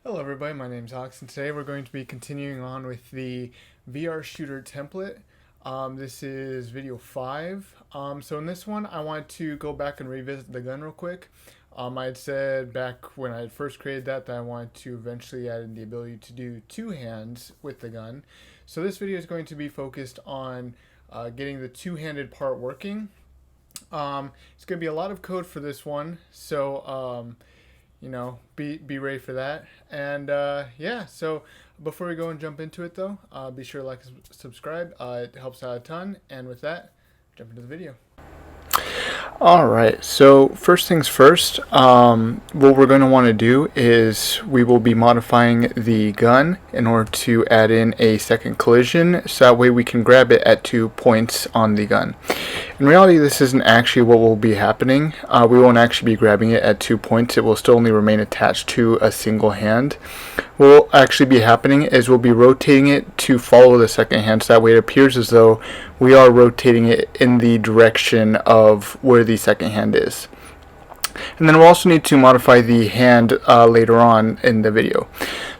Hello everybody, my name is Alex and today we're going to be continuing on with the VR shooter template. This is video 5. So in this one I want to go back and revisit the gun real quick. I had said back when I had first created that I wanted to eventually add in the ability to do two hands with the gun. So this video is going to be focused on getting the two-handed part working. It's going to be a lot of code for this one, so be ready for that. And yeah, so before we go and jump into it though, be sure to like and subscribe. It helps out a ton. And with that, jump into the video. Alright, so first things first, what we're going to want to do is we will be modifying the gun in order to add in a second collision, so that way we can grab it at 2 points on the gun. In reality, this isn't actually what will be happening. We won't actually be grabbing it at 2 points. It will still only remain attached to a single hand. What will actually be happening is we'll be rotating it to follow the second hand, so that way it appears as though we are rotating it in the direction of where the second hand is. And then we'll also need to modify the hand later on in the video.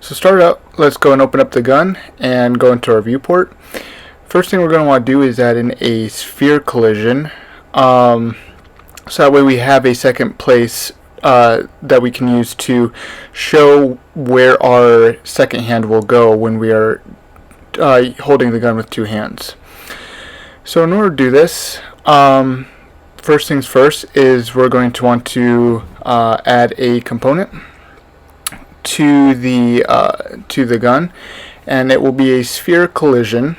So start out, let's go and open up the gun and go into our viewport. First thing we're going to want to do is add in a sphere collision, so that way we have a second place that we can use to show where our second hand will go when we are holding the gun with two hands. So in order to do this, first things first is we're going to want to add a component to the gun, and it will be a sphere collision.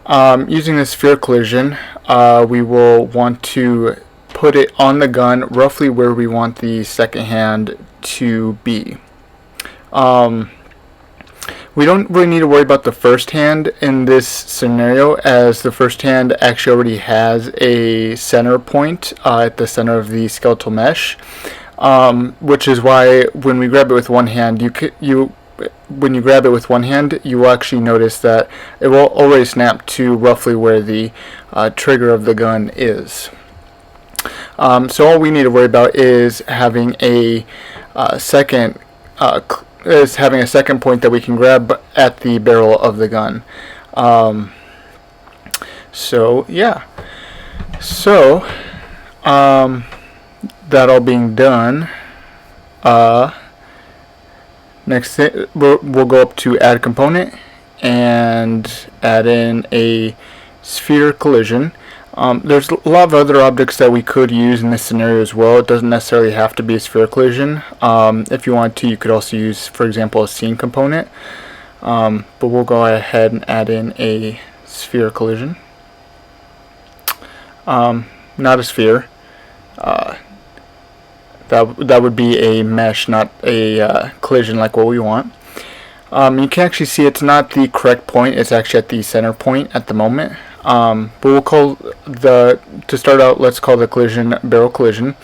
Using the sphere collision, we will want to put it on the gun roughly where we want the second hand to be. We don't really need to worry about the first hand in this scenario, as the first hand actually already has a center point at the center of the skeletal mesh, which is why when we grab it with one hand, when you grab it with one hand, you will actually notice that it will already snap to roughly where the trigger of the gun is. So all we need to worry about is having a second point that we can grab at the barrel of the gun. So yeah. So that all being done, next thing, we'll go up to add component and add in a sphere collision. There's a lot of other objects that we could use in this scenario as well. It doesn't necessarily have to be a sphere collision. If you want to, you could also use, for example, a scene component. But we'll go ahead and add in a sphere collision. Not a sphere. That would be a mesh, not a collision like what we want. You can actually see it's not the correct point. It's actually at the center point at the moment. But we'll call to start out, let's call the collision barrel collision,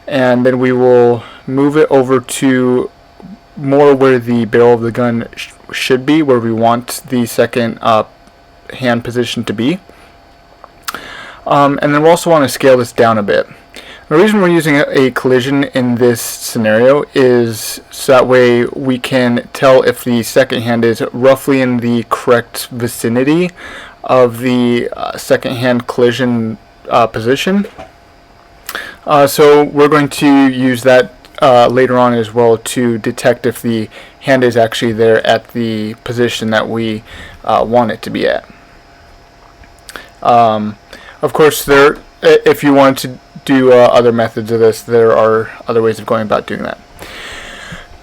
and then we will move it over to more where the barrel of the gun should be, where we want the second hand position to be. And then we'll also want to scale this down a bit. The reason we're using a collision in this scenario is so that way we can tell if the second hand is roughly in the correct vicinity of the second hand collision position. So we're going to use that later on as well to detect if the hand is actually there at the position that we want it to be at. Of course, if you want to do other methods of this, there are other ways of going about doing that.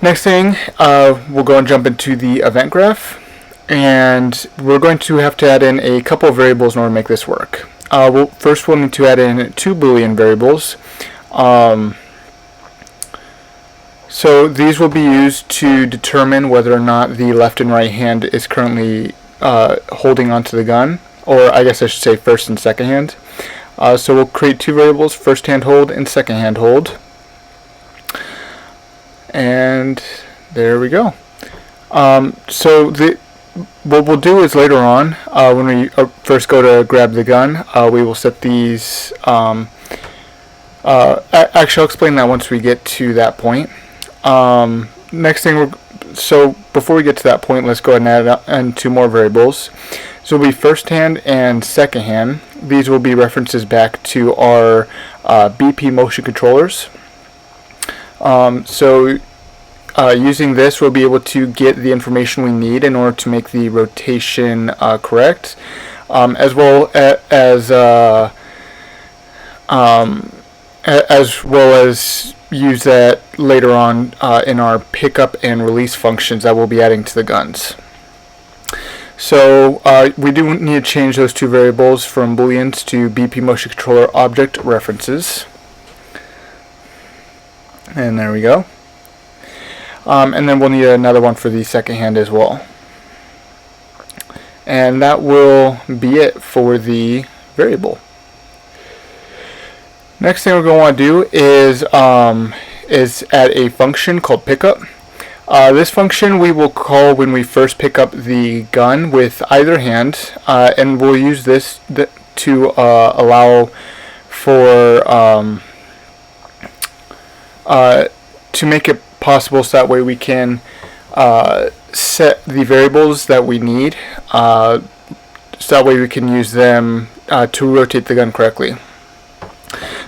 Next thing, we'll go and jump into the event graph, and we're going to have to add in a couple of variables in order to make this work. First we'll need to add in 2 Boolean variables. So these will be used to determine whether or not the left and right hand is currently holding onto the gun, or I guess I should say first and second hand. So we'll create two variables, first hand hold and second hand hold. And there we go. So what we'll do is later on, when we first go to grab the gun, we will set these. Actually, I'll explain that once we get to that point. Next thing So before we get to that point, let's go ahead and add in two more variables. So it'll be first hand and second hand. These will be references back to our BP motion controllers. Using this, we'll be able to get the information we need in order to make the rotation correct, as well as use that later on in our pickup and release functions that we'll be adding to the guns. So we do need to change those two variables from booleans to BP motion controller object references. And there we go. And then we'll need another one for the second hand as well. And that will be it for the variable. Next thing we're going to want to do is add a function called pickup. This function we will call when we first pick up the gun with either hand, and we'll use this to allow for to make it possible so that way we can set the variables that we need, so that way we can use them to rotate the gun correctly.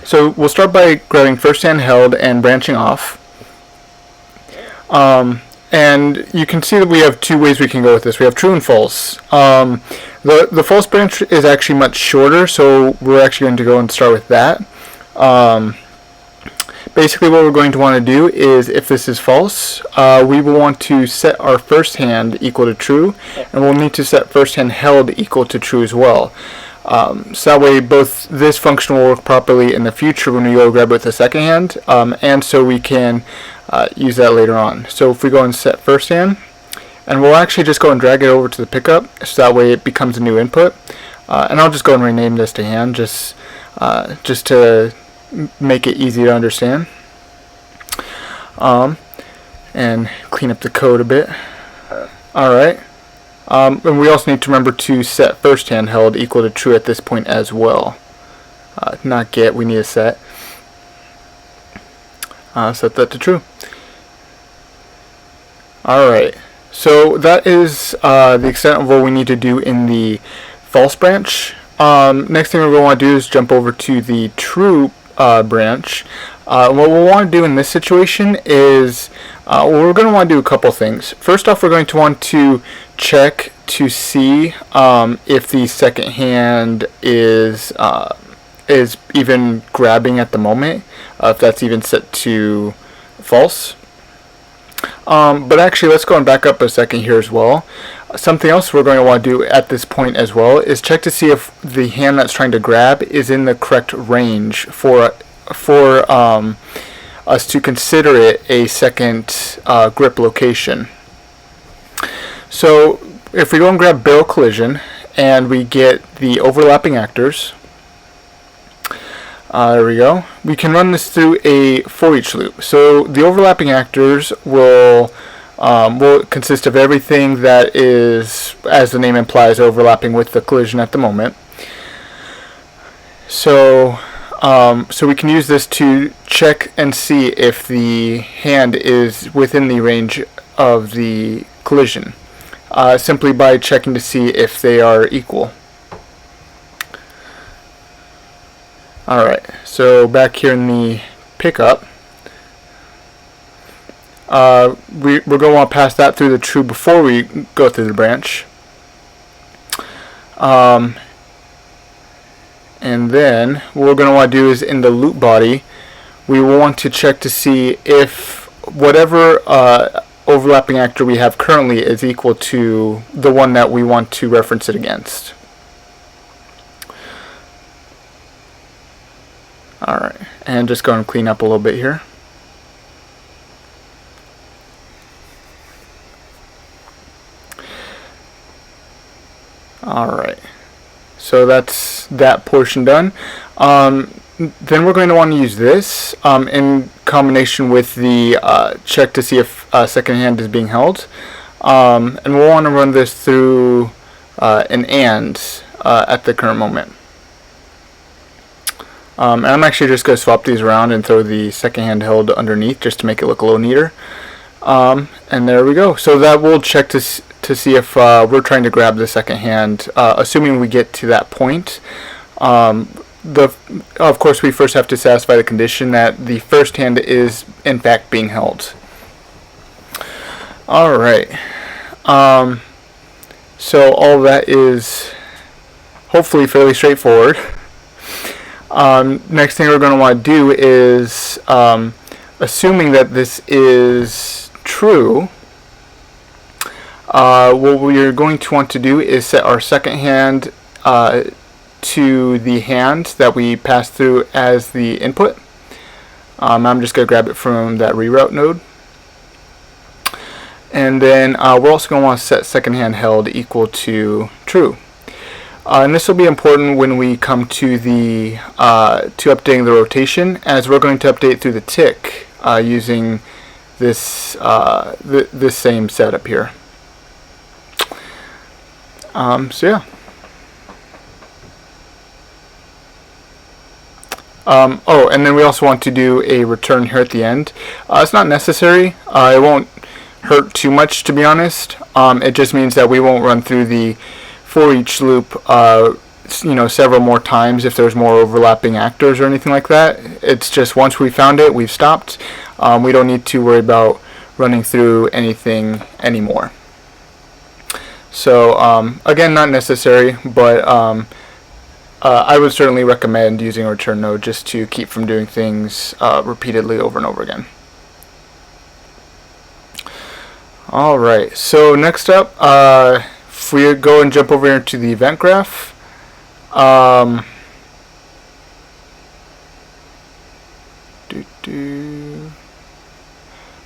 So we'll start by grabbing first hand held and branching off. And you can see that we have two ways we can go with this. We have true and false. The false branch is actually much shorter, so we're actually going to go and start with that. Basically what we're going to want to do is, if this is false, we will want to set our first hand equal to true, and we'll need to set first hand held equal to true as well. So that way both this function will work properly in the future when we go grab it with the second hand, and so we can use that later on. So if we go and set first hand, and we'll actually just go and drag it over to the pickup, so that way it becomes a new input. And I'll just go and rename this to hand, just to make it easy to understand, and clean up the code a bit. Alright, and we also need to remember to set first hand held equal to true at this point as well. Not get, we need to set that to true. Alright, so that is the extent of what we need to do in the false branch. Next thing we're going to want to do is jump over to the true branch. What we'll want to do in this situation is we're going to want to do a couple things. First off, we're going to want to check to see if the second hand is even grabbing at the moment, if that's even set to false. But actually, let's go and back up a second here as well. Something else we're going to want to do at this point as well is check to see if the hand that's trying to grab is in the correct range for us to consider it a second grip location. So if we go and grab barrel collision and we get the overlapping actors, there we go, we can run this through a for each loop. So the overlapping actors will consist of everything that is, as the name implies, overlapping with the collision at the moment. So we can use this to check and see if the hand is within the range of the collision, simply by checking to see if they are equal. Alright, so back here in the pickup, we're going to want to pass that through the true before we go through the branch. And then what we're going to want to do is in the loop body, we will want to check to see if whatever overlapping actor we have currently is equal to the one that we want to reference it against. Alright, and just go and clean up a little bit here. Alright, so that's that portion done. Then we're going to want to use this in combination with the check to see if second hand is being held. And we'll want to run this through an AND at the current moment. And I'm actually just going to swap these around and throw the second hand held underneath just to make it look a little neater. And there we go. So that will check to see if we're trying to grab the second hand, assuming we get to that point. Of course, we first have to satisfy the condition that the first hand is in fact being held. All right. So all that is hopefully fairly straightforward. Next thing we're going to want to do is, assuming that this is true, what we're going to want to do is set our second hand to the hand that we passed through as the input. I'm just going to grab it from that reroute node. And then we're also going to want to set second hand held equal to true. And this will be important when we come to the to updating the rotation, as we're going to update through the tick using this this same setup here. So yeah. Oh, and then we also want to do a return here at the end. It's not necessary. It won't hurt too much, to be honest. It just means that we won't run through the for each loop several more times if there's more overlapping actors or anything like that. It's just once we found it, we've stopped. We don't need to worry about running through anything anymore. So again, not necessary, but I would certainly recommend using a return node just to keep from doing things repeatedly over and over again. Alright, so next up, if we go and jump over here to the event graph,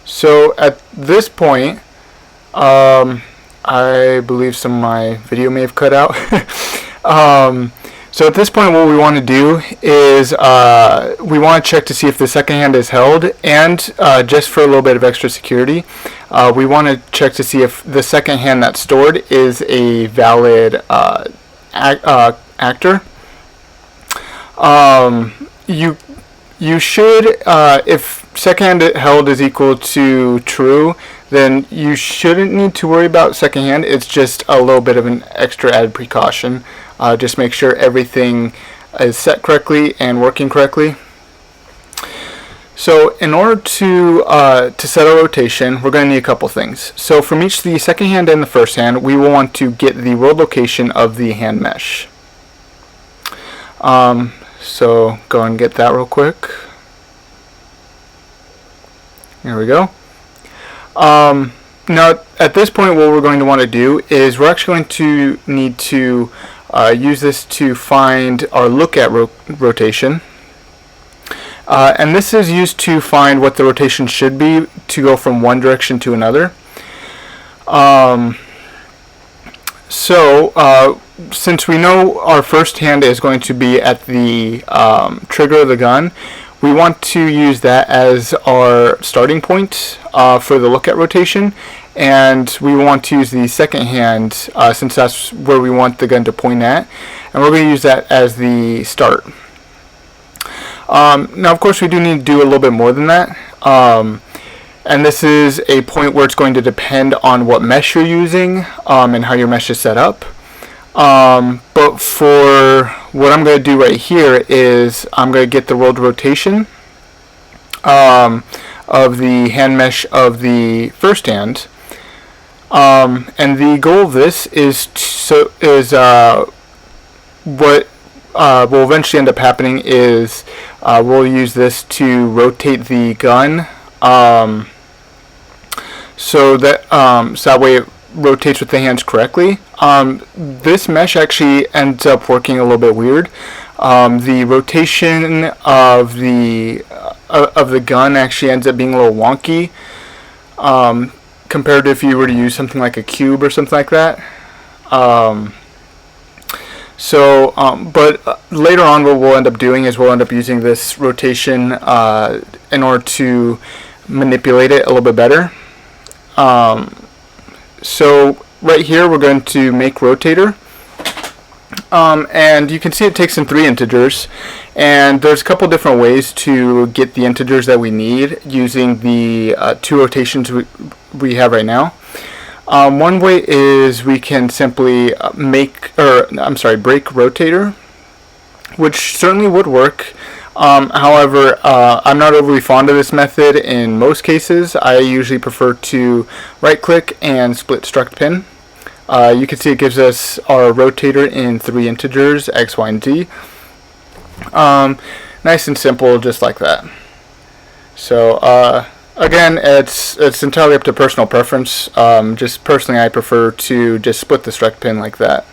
so at this point, I believe some of my video may have cut out. So at this point, what we want to do is we want to check to see if the second hand is held, and just for a little bit of extra security, we want to check to see if the second hand that's stored is a valid actor. You should, if second hand held is equal to true, then you shouldn't need to worry about second hand. It's just a little bit of an extra added precaution. Just make sure everything is set correctly and working correctly. So in order to set our rotation, we're going to need a couple things. So from each the second hand and the first hand, we will want to get the world location of the hand mesh. So go and get that real quick. There we go. Now at this point, what we're going to want to do is we're actually going to need to use this to find our look at rotation. And this is used to find what the rotation should be to go from one direction to another. Since we know our first hand is going to be at the trigger of the gun, we want to use that as our starting point for the look at rotation, and we want to use the second hand since that's where we want the gun to point at, and we're going to use that as the start. Now of course we do need to do a little bit more than that, and this is a point where it's going to depend on what mesh you're using and how your mesh is set up. But for what I'm going to do right here is I'm going to get the world rotation of the hand mesh of the first hand, and the goal of this is what will eventually end up happening is we'll use this to rotate the gun so that way it rotates with the hands correctly. This mesh actually ends up working a little bit weird. The rotation of the gun actually ends up being a little wonky compared to if you were to use something like a cube or something like that. But later on what we'll end up doing is we'll end up using this rotation in order to manipulate it a little bit better. So right here we're going to make rotator, And you can see it takes in 3 integers, and there's a couple different ways to get the integers that we need using the 2 rotations we have right now. One way is we can simply break rotator, which certainly would work. However, I'm not overly fond of this method in most cases. I usually prefer to right click and split struct pin. You can see it gives us our rotator in 3 integers, x, y, and z. Nice and simple, just like that. So again, it's entirely up to personal preference. Just personally, I prefer to just split the struct pin like that.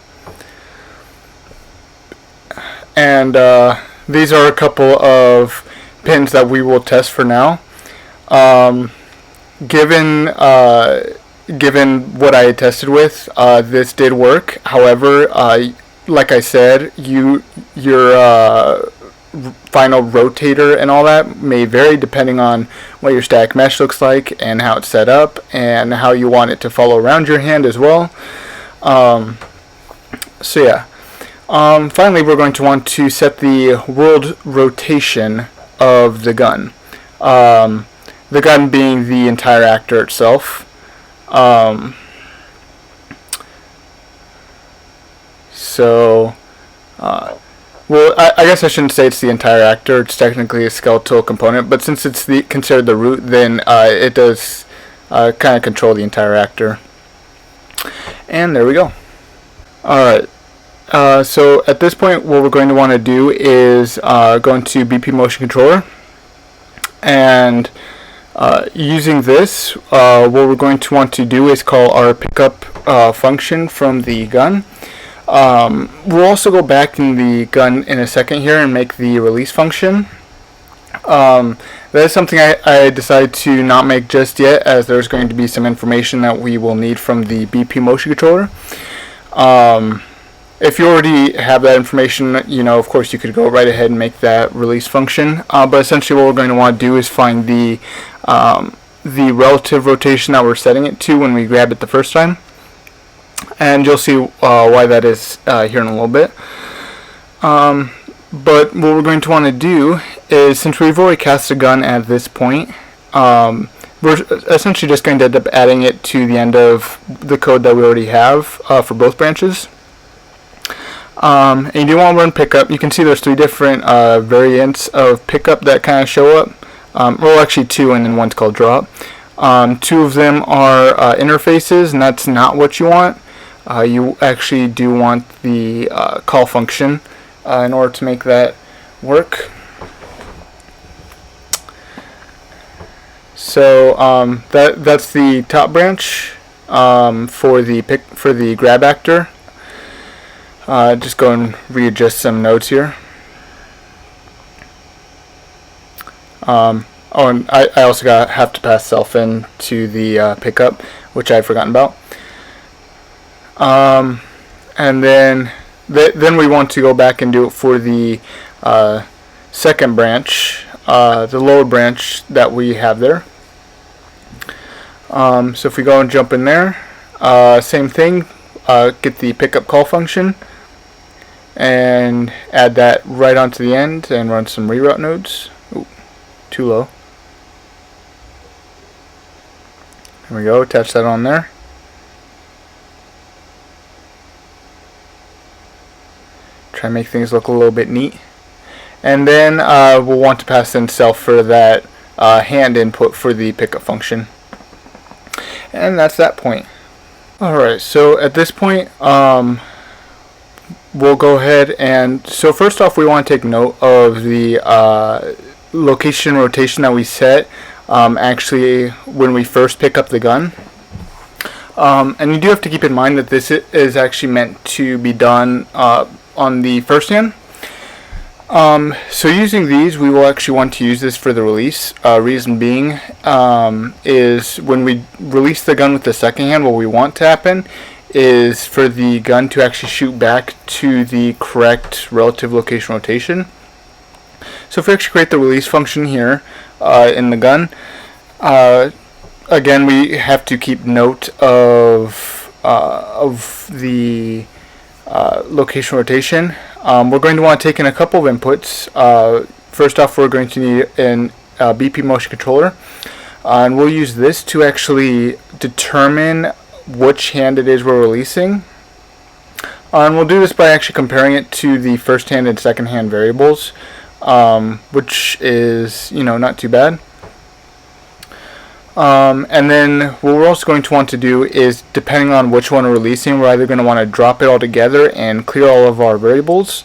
And these are a couple of pins that we will test for now. Given what I had tested with, this did work. However, like I said, your final rotator and all that may vary depending on what your static mesh looks like and how it's set up and how you want it to follow around your hand as well. So yeah. Finally, we're going to want to set the world rotation of the gun. The gun being the entire actor itself. Well, I guess I shouldn't say it's the entire actor. It's technically a skeletal component, but since it's considered the root, then it does kind of control the entire actor. And there we go. Alright, so at this point what we're going to want to do is go into BP Motion Controller, and using this, what we're going to want to do is call our pickup function from the gun. We'll also go back in the gun in a second here and make the release function. That is something I decided to not make just yet, as there's going to be some information that we will need from the BP Motion Controller. If you already have that information, of course you could go right ahead and make that release function. But essentially what we're going to want to do is find the relative rotation that we're setting it to when we grab it the first time. And you'll see why that is here in a little bit. But what we're going to want to do is, since we've already cast the gun at this point, we're essentially just going to end up adding it to the end of the code that we already have for both branches. And you do want to run pickup. You can see there's 3 different variants of pickup that kind of show up. Well, actually 2, and then one's called drop. 2 of them are interfaces, and that's not what you want. You actually do want the call function in order to make that work. So that's the top branch for the grab actor. Just go and readjust some nodes here. Oh, and I also have to pass self in to the pickup, which I'd forgotten about. And then we want to go back and do it for the second branch, the lower branch that we have there. So if we go and jump in there, same thing, get the pickup call function and add that right onto the end and run some reroute nodes. Ooh, too low. There we go, attach that on there. Try and make things look a little bit neat. And then we'll want to pass in self for that hand input for the pickup function. And that's that point. Alright, so at this point, we'll go ahead and, so first off we want to take note of the location rotation that we set actually when we first pick up the gun. And you do have to keep in mind that this is actually meant to be done on the first hand. So using these, we will actually want to use this for the release. Reason being is when we release the gun with the second hand, what we want to happen is for the gun to actually shoot back to the correct relative location rotation. So if we actually create the release function here in the gun, again we have to keep note of the location rotation. We're going to want to take in a couple of inputs. First off, we're going to need an BP motion controller, and we'll use this to actually determine which hand it is we're releasing. And we'll do this by actually comparing it to the first hand and second hand variables, which is, not too bad. And then what we're also going to want to do is, depending on which one we're releasing, we're either going to want to drop it all together and clear all of our variables,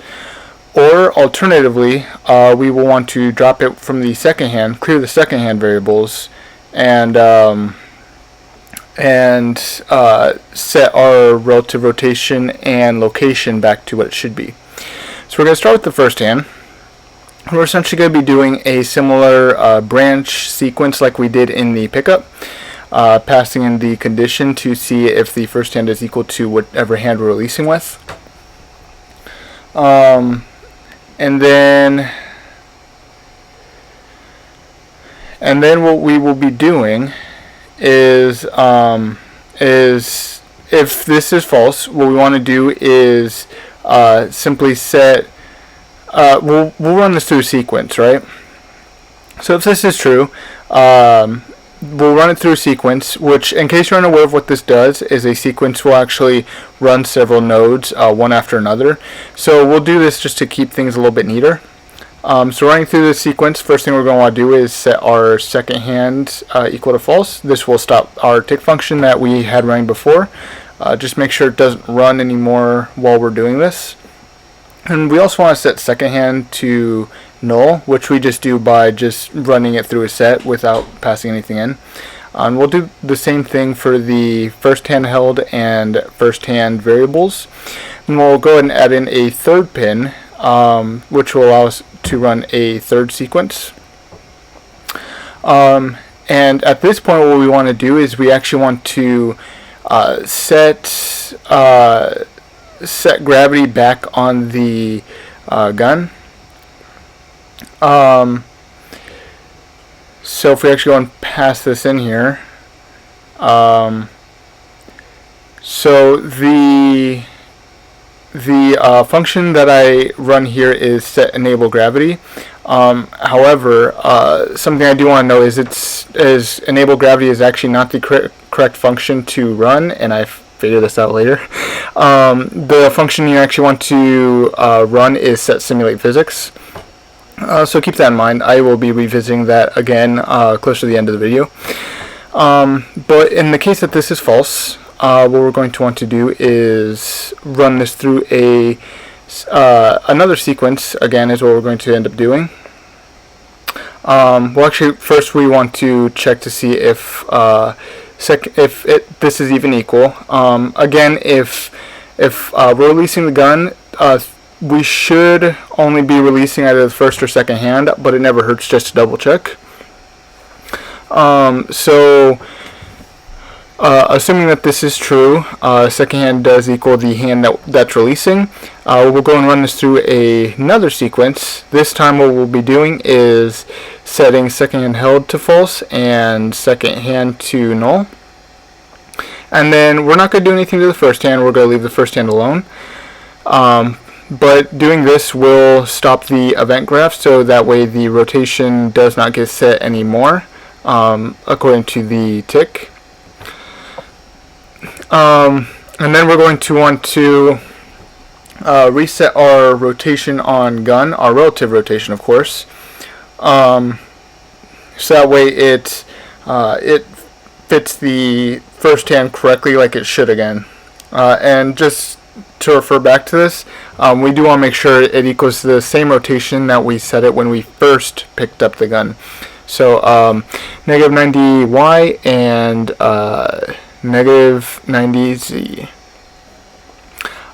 or alternatively, we will want to drop it from the second hand, clear the second hand variables, and set our relative rotation and location back to what it should be. So we're going to start with the first hand. We're essentially going to be doing a similar branch sequence like we did in the pickup, passing in the condition to see if the first hand is equal to whatever hand we're releasing with. And then what we will be doing is if this is false, what we want to do is simply set. We'll run this through a sequence, right? So if this is true, we'll run it through a sequence, which, in case you're unaware of what this does, is a sequence will actually run several nodes one after another. So we'll do this just to keep things a little bit neater. So running through this sequence, first thing we're going to want to do is set our second hand equal to false. This will stop our tick function that we had running before. Just make sure it doesn't run anymore while we're doing this. And we also want to set second hand to null, which we just do by just running it through a set without passing anything in. And we'll do the same thing for the first hand held and first hand variables. And we'll go ahead and add in a third pin, which will allow us to run a third sequence. And at this point, what we want to do is we actually want to set gravity back on the gun. So if we actually go and pass this in here, so the function that I run here is set enable gravity. However, something I do want to know is enable gravity is actually not the correct function to run, and I figure this out later. The function you actually want to run is set simulate physics. So keep that in mind. I will be revisiting that again closer to the end of the video. But in the case that this is false, what we're going to want to do is run this through another sequence. Again, is what we're going to end up doing. Well, actually, first we want to check to see if this is even equal. Again, if we're releasing the gun, we should only be releasing either the first or second hand, but it never hurts just to double check. Assuming that this is true, second hand does equal the hand that's releasing, we'll go and run this through another sequence. This time what we'll be doing is setting second hand held to false and second hand to null. And then we're not going to do anything to the first hand, we're going to leave the first hand alone. But doing this will stop the event graph, so that way the rotation does not get set anymore, according to the tick. And then we're going to want to reset our rotation on gun, our relative rotation, of course. So that way it fits the first hand correctly, like it should again. And just to refer back to this, we do want to make sure it equals the same rotation that we set it when we first picked up the gun. So negative 90y and negative 90z.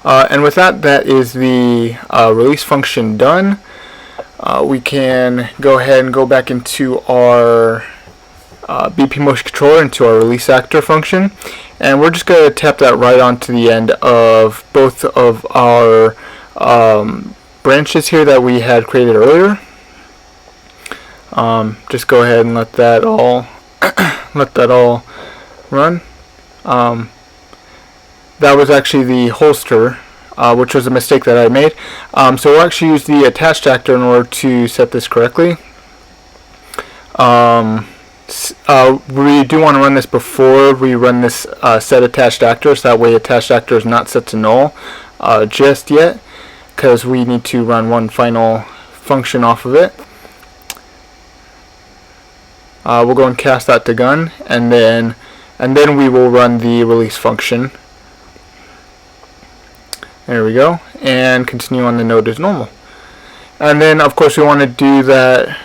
And with that, that is the release function done. We can go ahead and go back into our BP motion controller, into our release actor function, and we're just going to tap that right onto the end of both of our branches here that we had created earlier. Just go ahead and let that all run. That was actually the holster which was a mistake that I made. So we'll actually use the attached actor in order to set this correctly. We do want to run this before we run this set attached actor, so that way attached actor is not set to null just yet, because we need to run one final function off of it. We'll go and cast that to gun, and then we will run the release function. There we go, and continue on the node as normal. And then of course we want to do that.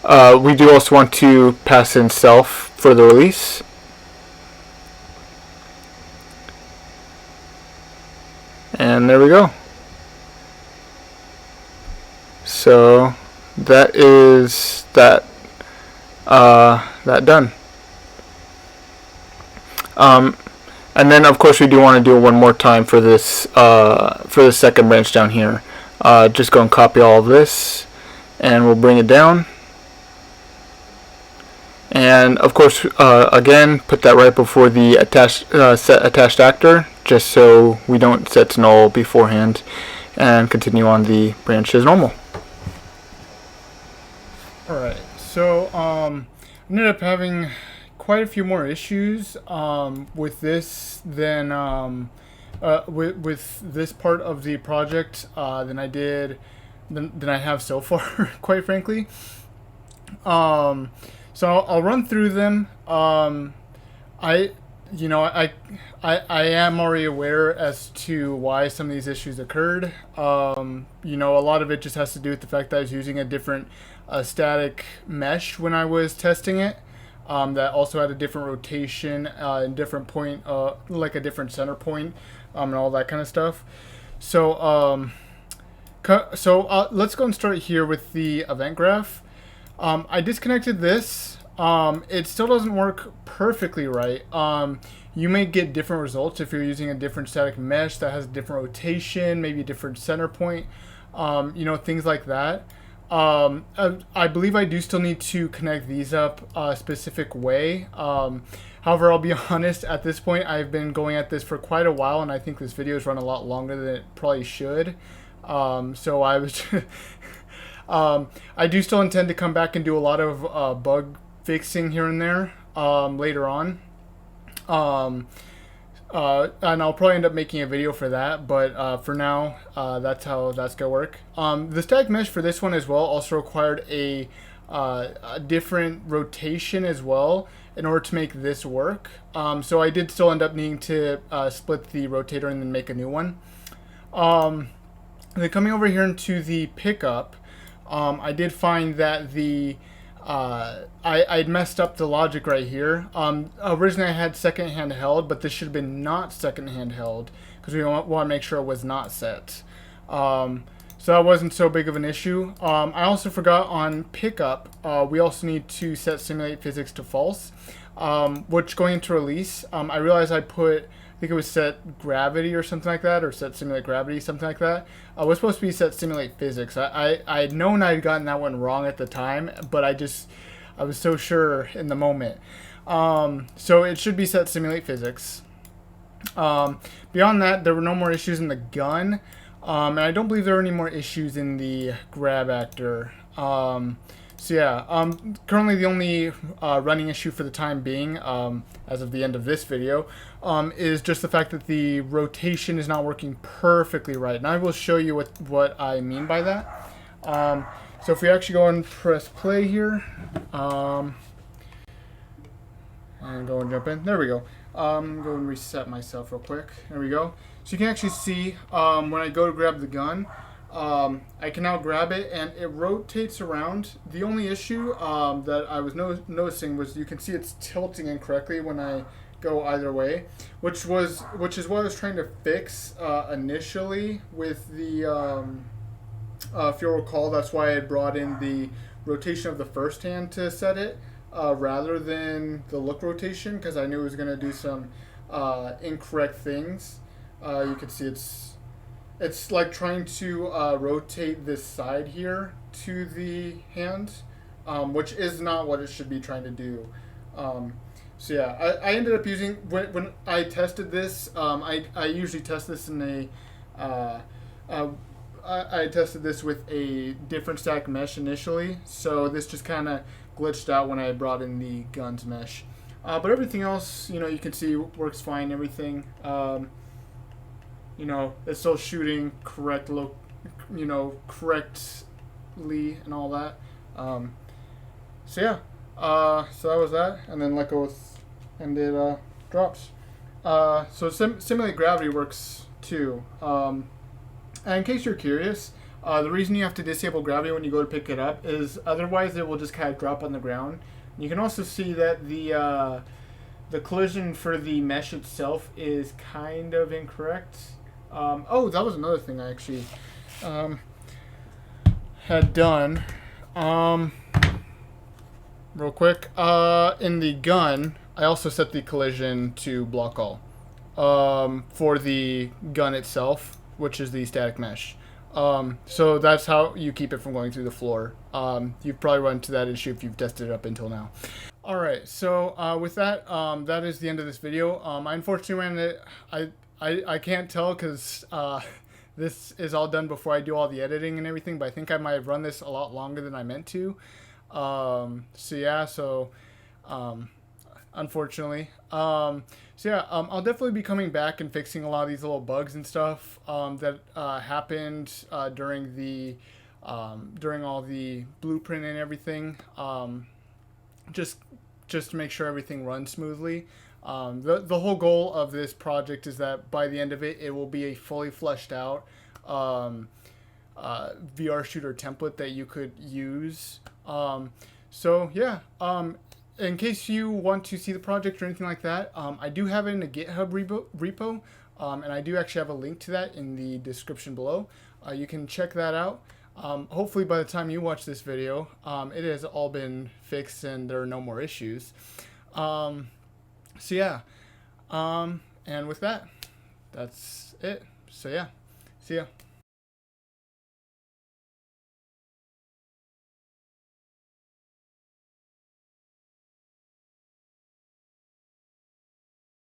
We do also want to pass in self for the release. And there we go. So that is that done. And then of course we do want to do it one more time for this for the second branch down here. Just go and copy all of this, and we'll bring it down. And of course, again, put that right before the set attached actor, just so we don't set to null beforehand, and continue on the branch as normal. Alright, so I ended up having quite a few more issues with this than with this part of the project than I have so far, quite frankly. So I'll run through them. I am already aware as to why some of these issues occurred. A lot of it just has to do with the fact that I was using a different static mesh when I was testing it. That also had a different rotation and different point, like a different center point, and all that kind of stuff. So let's go and start here with the event graph. I disconnected this. It still doesn't work perfectly right. You may get different results if you're using a different static mesh that has a different rotation, maybe a different center point, things like that. I believe I do still need to connect these up a specific way. However, I'll be honest, at this point I've been going at this for quite a while, and I think this video has run a lot longer than it probably should. So I was I do still intend to come back and do a lot of bug fixing here and there later on. And I'll probably end up making a video for that, but for now, that's how that's gonna work. The static mesh for this one as well also required a different rotation as well in order to make this work. So I did still end up needing to split the rotator and then make a new one. Then coming over here into the pickup, I did find that the I'd messed up the logic right here. Originally I had second hand held, but this should have been not second hand held because we want to make sure it was not set. So that wasn't so big of an issue. I also forgot on pickup, we also need to set simulate physics to false, which going into release, I realized I put, I think it was set gravity or something like that, or set simulate gravity, something like that. It was supposed to be set simulate physics. I had known I had gotten that one wrong at the time, but I was so sure in the moment. So it should be set simulate physics. Beyond that, there were no more issues in the gun, and I don't believe there were any more issues in the grab actor. So yeah, currently the only running issue for the time being, as of the end of this video, is just the fact that the rotation is not working perfectly right. And I will show you what I mean by that. So if we actually go and press play here, and go and jump in, there we go. Go and reset myself real quick. There we go. So you can actually see when I go to grab the gun, I can now grab it and it rotates around. The only issue that I was noticing was you can see it's tilting incorrectly when I go either way, which is what I was trying to fix initially with the if you'll recall, that's why I brought in the rotation of the first hand to set it rather than the look rotation, because I knew it was going to do some incorrect things. You can see it's like trying to rotate this side here to the hand, which is not what it should be trying to do. So yeah, I ended up using when I tested this. I usually test this in uh, I tested this with a different stack mesh initially. So this just kind of glitched out when I brought in the guns mesh. But everything else, you can see works fine. Everything, it's still shooting correctly and all that. So yeah, so that was that, and then let go with, and it drops. So simulate gravity works too. And in case you're curious, the reason you have to disable gravity when you go to pick it up is otherwise it will just kind of drop on the ground. You can also see that the collision for the mesh itself is kind of incorrect. Oh, that was another thing I actually had done. Real quick, in the gun, I also set the collision to block all for the gun itself, which is the static mesh. So that's how you keep it from going through the floor. You've probably run into that issue if you've tested it up until now. Alright, so with that, that is the end of this video. I unfortunately ran it. I can't tell because this is all done before I do all the editing and everything, but I think I might have run this a lot longer than I meant to. So yeah, unfortunately. So yeah, I'll definitely be coming back and fixing a lot of these little bugs and stuff that happened during all the blueprint and everything. Just to make sure everything runs smoothly. The whole goal of this project is that by the end of it, it will be a fully fleshed out VR shooter template that you could use. So yeah, in case you want to see the project or anything like that, I do have it in a GitHub repo, and I do actually have a link to that in the description below. You can check that out. Hopefully by the time you watch this video, it has all been fixed and there are no more issues. So yeah, and with that, that's it. So yeah, see ya.